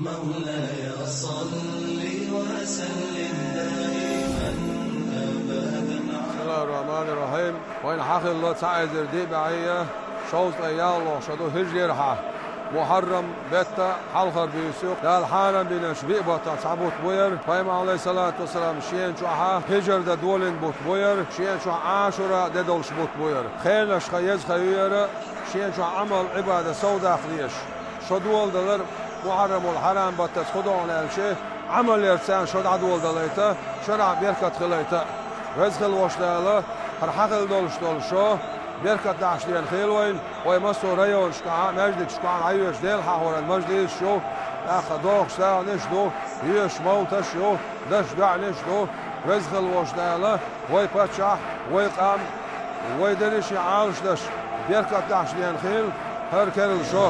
مولاي صل وسلم دائما أبدا. بسم الله الرحمن الرحيم. وين حق الله تعالى دي بعية شوط أيالله شدو هجرها محرم بيتا حلقة بيسوق دال حالا بين شبيب بطا تعبوت بوير فايم عليه الصلاة والسلام شين شوحا هجر دا دولين بوت بوير شين شوح عاشرة دا دولش بوت بوير خيلش خيز خيوير شين شوح عمل عبادة سودا خليش شدول دلر محرم والحرام بطا خدون لالشي عمل يرسان شد عدول دليتا شرع بيركت خليتا رزق الوشتاله هرحقل دولش دولشو بيركت داشتين خيلوين ويمسو ريون شكعان مجدك شكعان عيوش ديل حاور المجدي شو اخ دوخ ساو نشدو يش موتش شو دش دع نشدو رزق الوشتاله ويبتشح ويقام ويدرش يعالش دش بيركت داشتين خيل هركل شو